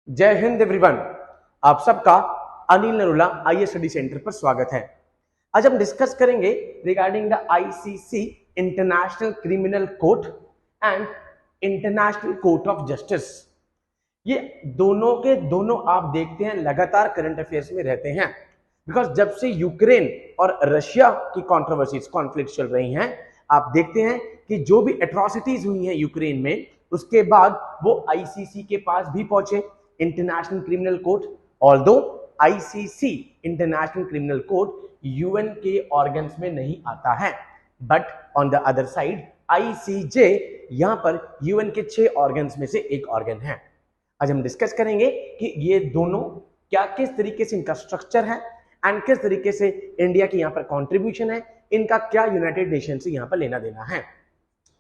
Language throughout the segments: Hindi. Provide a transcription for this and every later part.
जय हिंद एवरीवन। आप सबका अनिल नरूला आईए स्टडी सेंटर पर स्वागत है। आज हम डिस्कस करेंगे regarding the ICC international criminal court and international court of justice. ये दोनों के दोनों आप देखते हैं लगातार करंट अफेयर्स में रहते हैं, बिकॉज जब से यूक्रेन और रशिया की कॉन्ट्रोवर्सीज कॉन्फ्लिक्ट चल रही हैं, आप देखते हैं कि जो भी एट्रॉसिटीज हुई हैं यूक्रेन में, उसके बाद वो आईसीसी के पास भी पहुंचे, international criminal court. Although ICC international criminal court UN के ऑर्गन्स में नहीं आता है, but on the other side ICJ यहां पर यूएन के 6 ऑर्गन्स में से एक ऑर्गन है। आज हम डिस्कस करेंगे कि ये दोनों क्या किस तरीके से इनका स्ट्रक्चर है एंड किस तरीके से इंडिया की यहां पर कंट्रीब्यूशन है, इनका क्या यूनाइटेड नेशन से यहां पर लेना देना है।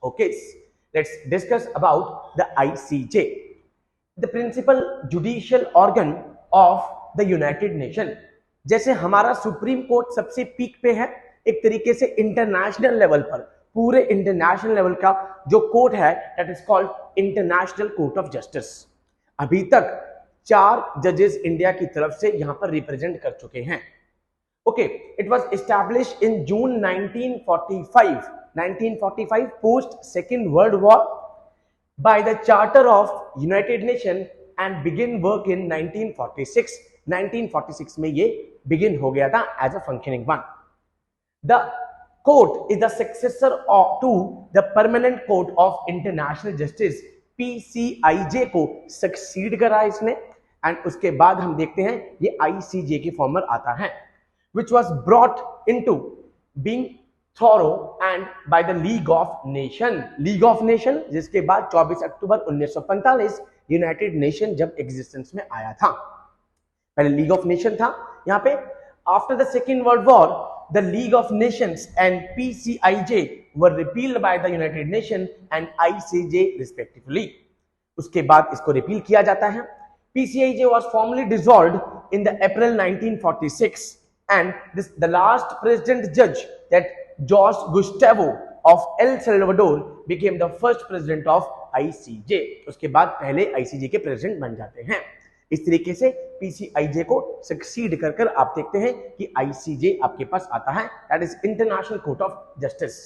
Okay, let's discuss about the ICJ, the principal judicial organ of the United Nation. जैसे हमारा सुप्रीम कोर्ट सबसे पीक पे है, एक तरीके से इंटरनेशनल लेवल पर, पूरे इंटरनेशनल लेवल का जो कोर्ट है that is called international court of justice. अभी तक 4 जजेस इंडिया की तरफ से यहां पर रिप्रेजेंट कर चुके हैं। Okay, it was established in June 1945 post second world war by the Charter of United Nations and begin work in 1946. 1946 में ये begin हो गया था as a functioning one. The court is the successor to the Permanent Court of International Justice, PCIJ को succeed करा इसने, and उसके बाद हम देखते हैं ये ICJ के फॉर्म में आता है, which was brought into being thorough and by the league of nation, जिसके बाद 24 अक्टूबर 1945 यूनाइटेड नेशन जब एग्जिस्टेंस में आया था। पहले लीग ऑफ नेशन था यहाँ पे। After the second world war the league of nations and PCIJ were repealed by the United Nation and ICJ respectively. उसके बाद इसको रिपील किया जाता है। PCIJ was formally dissolved in the April 1946 and the last president judge that Jorge Gustavo of El Salvador became the first president of ICJ। उसके बाद पहले ICJ के प्रेसिडेंट बन जाते हैं। इस तरीके से PCIJ को सक्सीड कर कर आप देखते हैं कि ICJ आपके पास आता है, that is international court of justice.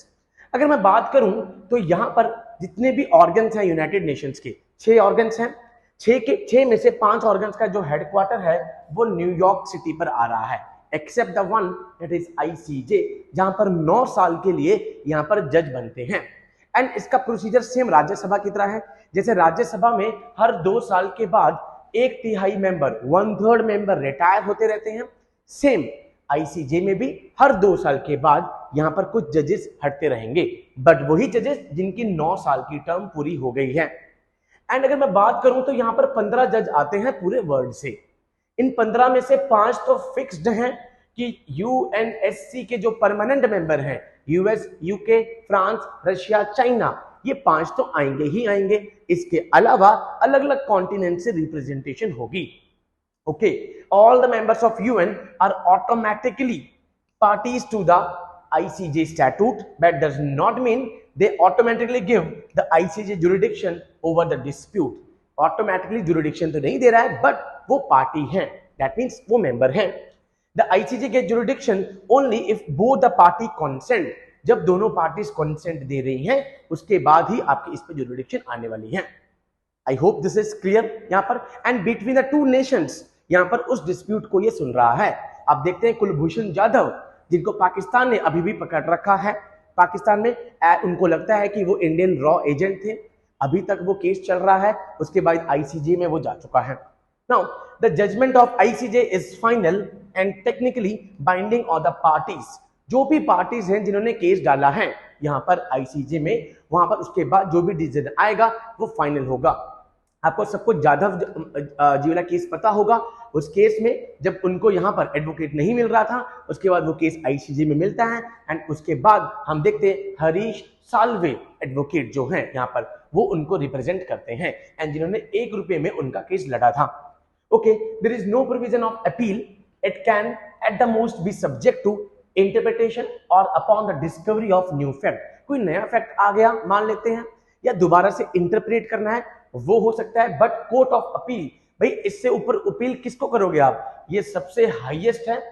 अगर मैं बात करूं तो यहां पर जितने भी ऑर्गन्स हैं यूनाइटेड नेशंस के, 6 ऑर्गन्स हैं। 6 में से 5 ऑर्गन्स का जो हेडक्वार्टर है वो न्यूयॉर्क सिटी पर आ रहा है, except the one that is ICJ, जहां पर 9 साल के लिए यहां पर जज बनते हैं। एंड इसका प्रोसीजर सेम राज्यसभा की तरह है। जैसे राज्यसभा में हर 2 साल के बाद 1/3 मेंबर, 1/3 मेंबर रिटायर होते रहते हैं, सेम आईसीजे में भी हर 2 साल के बाद यहां पर कुछ जजेस हटते रहेंगे, बट वही जजेस जिनकी 9 साल की टर्म पूरी हो गई है। एंड अगर मैं बात करूं तो यहां पर 15 जज आते हैं पूरे वर्ल्ड से। इन 15 में से 5 तो फिक्स्ड हैं कि यूएनएससी के जो परमानेंट मेंबर हैं, US, UK, France, Russia, China, ये 5 तो आएंगे ही आएंगे। इसके अलावा अलग अलग कॉन्टिनेंट से रिप्रेजेंटेशन होगी। Okay, all the members of UN are automatically parties to the ICJ statute, but does not mean they automatically give the ICJ jurisdiction over the dispute. Automatically jurisdiction तो नहीं दे रहा है, बट वो पार्टी है, दैट मीन्स वो मेंबर है। The ICJ get jurisdiction only if both the party consent. जब दोनों पार्टीज कंसेंट दे रही हैं, उसके बाद ही आपकी इस पे जुरिडिक्शन आने वाली है। I hope this is clear यहाँ पर। एंड बिटवीन द 2 नेशंस यहाँ पर उस डिस्प्यूट को ये सुन रहा है। आप देखते हैं कुलभूषण जाधव, जिनको पाकिस्तान ने अभी भी पकड़ रखा है पाकिस्तान में, उनको लगता है कि वो इंडियन रॉ एजेंट थे। अभी तक वो केस चल रहा है, उसके बाद आईसीजे में वो जा चुका है। Now the judgment of ICJ is final and technically binding on the parties. जो भी पार्टीज हैं जिन्होंने केस डाला है यहां पर आईसीजे में, वहां पर उसके बाद जो भी डिसीजन आएगा वो फाइनल होगा। आपको सबको जाधव जी वाला केस पता होगा। उस केस में जब उनको यहां पर एडवोकेट नहीं मिल रहा था, उसके बाद वो केस आईसीजे में मिलता है, एंड उसके बाद हम देखते हैं हरीश साल्वे एडवोकेट जो हैं यहाँ पर, वो उनको रिप्रेजेंट करते हैं, एंड जिन्होंने 1 रुपए में उनका केस लड़ा था। Okay, there is no provision of appeal, it can at the most be subject to interpretation और upon the discovery of new fact. कोई नया फैक्ट आ गया मान लेते हैं, या दोबारा से इंटरप्रेट करना है, वो हो सकता है, बट कोर्ट ऑफ अपील भाई इससे ऊपर अपील किसको करोगे आप, ये सबसे हाईएस्ट है।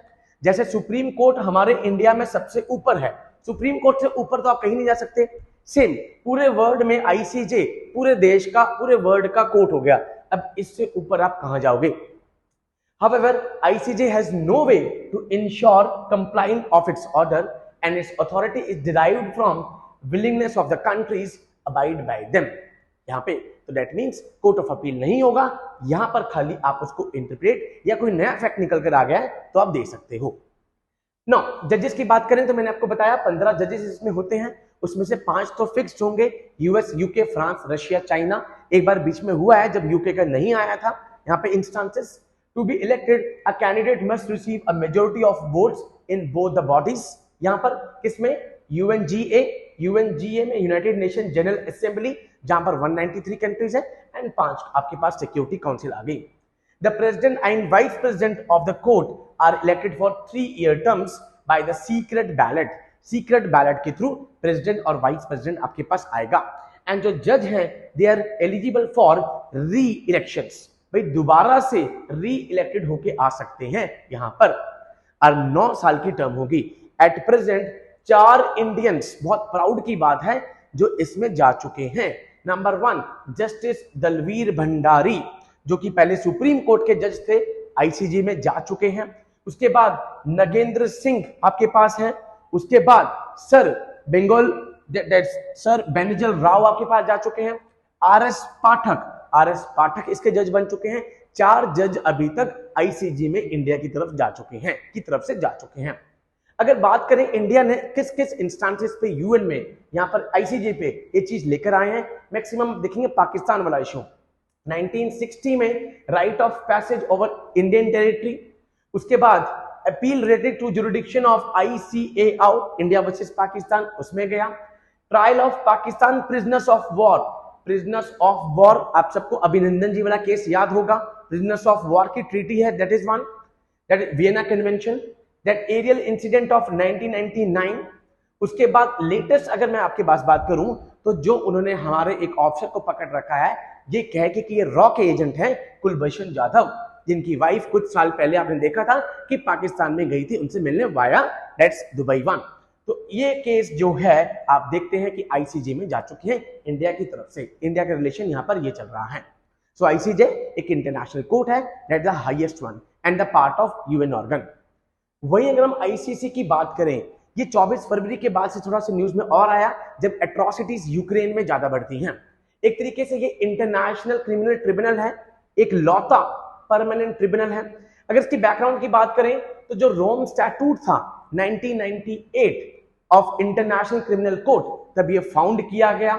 जैसे सुप्रीम कोर्ट हमारे इंडिया में सबसे ऊपर है, सुप्रीम कोर्ट से ऊपर तो आप कहीं नहीं जा सकते। सेम पूरे वर्ल्ड में आईसीजे पूरे देश का, पूरे वर्ल्ड का कोर्ट हो गया, अब इससे ऊपर आप कहां जाओगे। However, ICJ has no way to ensure compliance of its order and its authority is derived from willingness of the countries abide by them. यहाँ पे तो that means court of appeal नहीं होगा, यहां पर खाली आप उसको इंटरप्रेट या कोई नया फैक्ट निकल कर आ गया है तो आप दे सकते हो। नौ जजेस की बात करें तो मैंने आपको बताया 15 जजेस इसमें होते हैं, उसमें से 5 तो फिक्स्ड होंगे, US, UK, France, Russia, China. एक बार बीच में हुआ है जब यूके का नहीं आया था। यहाँ पे instances to be elected a candidate must receive a majority of votes in both the bodies. यहाँ पर किसमें, यूएनजीए में यूनाइटेड नेशन जनरल असेंबली, जहां पर 193 कंट्रीज है, एंड 5 आपके पास सिक्योरिटी काउंसिल आ गई। The president and vice president of the court are elected for 3-year terms by the secret ballot. Secret ballot के थ्रू प्रेसिडेंट और वाइस प्रेसिडेंट आपके पास आएगा। एंड जो जज हैं they are eligible for re elections, भाई दोबारा से री इलेक्टेड होके आ सकते हैं यहाँ पर, और 9 साल की टर्म होगी। एट प्रेजेंट 4 इंडियंस, बहुत प्राउड की बात है, जो इसमें जा चुके हैं। नंबर 1 जस्टिस दलवीर भंडारी, जो कि पहले सुप्रीम कोर्ट के जज थे, आईसीजे में जा चुके हैं। उसके बाद नगेंद्र सिंह आपके पास हैं। उसके बाद सर बेनजल राव आपके पास जा चुके हैं। आरएस पाठक इसके जज बन चुके हैं। 4 जज अभी तक आईसीजे में इंडिया की तरफ से जा चुके हैं। अगर बात करें इंडिया ने किस किस इंस्टांसेस पे यूएन में, यहाँ पर आईसीजे पे ये चीज लेकर आए हैं, मैक्सिमम देखेंगे पाकिस्तान वाला इशू 1960 में right of passage over Indian territory. उसके बाद appeal related to jurisdiction of ICAO India versus Pakistan, उसमें गया। Trial of Pakistan prisoners of war, आप सबको अभिनंदन जी वाला केस याद होगा, प्रिजनर्स ऑफ वॉर की ट्रीटी है, that is one, that is Vienna Convention. That aerial incident of 1999। उसके बाद लेटेस्ट अगर मैं आपके पास बात करूं तो जो उन्होंने हमारे एक ऑफिसर को पकड़ रखा है, ये कह के कि ये रॉ के एजेंट हैं, कुलभूषण जाधव, जिनकी वाइफ कुछ साल पहले आपने देखा था कि पाकिस्तान में गई थी उनसे मिलने वाया दैट्स दुबई 1। तो ये केस जो है आप देखते हैं कि आईसीजे में जा चुके हैं इंडिया की तरफ से, इंडिया का रिलेशन यहाँ पर ये चल रहा है। सो आईसीजे एक इंटरनेशनल कोर्ट है, that the highest one and the part of UN organ. वहीं अगर हम आईसीसी की बात करें, ये 24 फरवरी के बाद से थोड़ा सा न्यूज में और आया जब एट्रोसिटीज यूक्रेन में ज्यादा बढ़ती हैं। एक तरीके से ये इंटरनेशनल क्रिमिनल ट्रिब्यूनल है, एक लौता परमानेंट ट्रिब्यूनल है। अगर इसकी बैकग्राउंड की बात करें तो जो रोम स्टैट्यूट था 1998 ऑफ इंटरनेशनल क्रिमिनल कोर्ट, तब ये फाउंड किया गया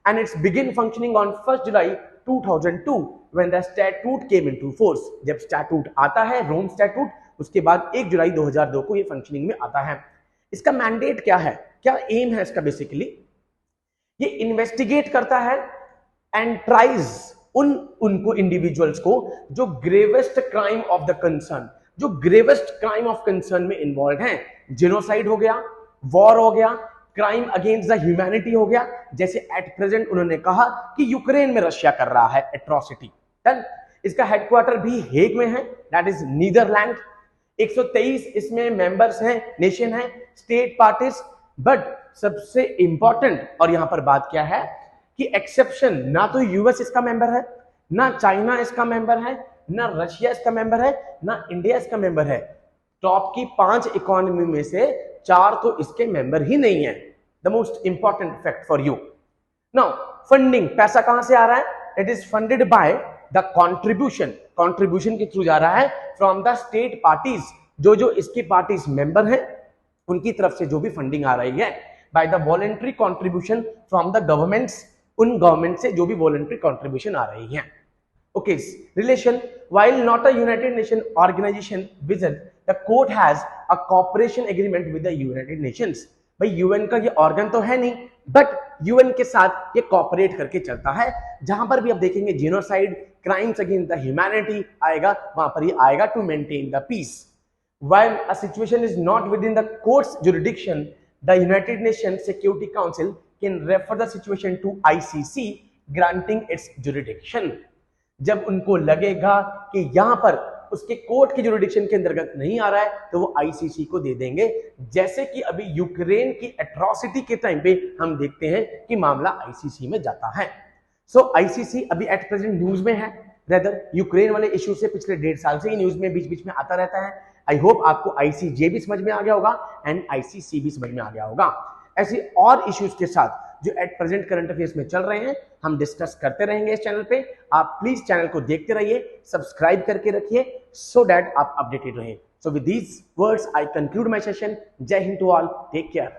and it's begin functioning on 1 July 2002 when the statute came into force. जब स्टैट्यूट आता है रोम स्टैट्यूट, उसके बाद 1 जुलाई 2002 को ये फंक्शनिंग में आता है। इसका मैंडेट क्या है, क्या एम है इसका, बेसिकली ये इन्वेस्टिगेट करता है एंड ट्राइज उनको इंडिविजुअल्स को जो gravest crime of the concern, जो ग्रेवेस्ट क्राइम ऑफ कंसर्न में इन्वॉल्व हैं, जेनोसाइड हो गया, वॉर हो गया, क्राइम अगेंस्ट द ह्यूमैनिटी हो गया, जैसे एट प्रेजेंट उन्होंने कहा कि यूक्रेन में रशिया कर रहा है एट्रोसिटी। डन। इसका हेडक्वार्टर भी हेग में है, दैट इज नीदरलैंड। 123 इसमें मेंबर्स हैं, नेशन है, स्टेट पार्टीज। बट सबसे इंपॉर्टेंट और यहां पर बात क्या है कि एक्सेप्शन, ना तो यूएस इसका मेंबर है, ना चाइना इसका मेंबर है, ना रशिया इसका मेंबर है, ना इंडिया इसका मेंबर है। टॉप की 5 इकोनॉमी में से 4 तो इसके मेंबर ही नहीं है। The most important fact for you. Now funding, पैसा कहां से आ रहा है? It is funded by the contribution के थ्रू जा रहा है फ्रॉम द स्टेट पार्टीज, जो इसकी पार्टीज मेंबर हैं उनकी तरफ से जो भी फंडिंग आ रही है, by the voluntary contribution from the governments, उन गवर्नमेंट से जो भी वॉलंटरी कॉन्ट्रीब्यूशन आ रही है। Okay, relation, while not a United Nation organisation vision, the court has a cooperation agreement with the United Nations. भाई यूएन का ये ऑर्गन तो है नहीं, बट यूएन के साथ ये कॉपरेट करके चलता है। जहां पर भी आप देखेंगे genocide, crimes against the humanity आएगा, वहां पर ये आएगा to maintain the peace. While a situation is not within the court's jurisdiction, the United Nations Security Council can refer the situation to ICC, granting its jurisdiction. जब उनको लगेगा कि यहां पर उसके कोर्ट की जुरिडिक्शन के अंतर्गत नहीं आ रहा है तो वो आईसीसी को दे देंगे, जैसे कि अभी यूक्रेन की एट्रॉसिटी के टाइम पे हम देखते हैं कि मामला आईसीसी में जाता है। सो आईसीसी अभी एट प्रेजेंट न्यूज में है, रेदर यूक्रेन वाले इश्यू से पिछले 1.5 साल से ही न्यूज में बीच बीच में आता रहता है। आई होप आपको आईसीजे भी समझ में आ गया होगा एंड आईसीसी भी समझ में आ गया होगा। ऐसे और इश्यूज के साथ जो एट प्रेजेंट करंट अफेयर्स में चल रहे हैं हम डिस्कस करते रहेंगे इस चैनल पे। आप प्लीज चैनल को देखते रहिए, सब्सक्राइब करके रखिए सो दैट आप अपडेटेड रहें। So with these words I conclude my session. Jai Hind to all, take care.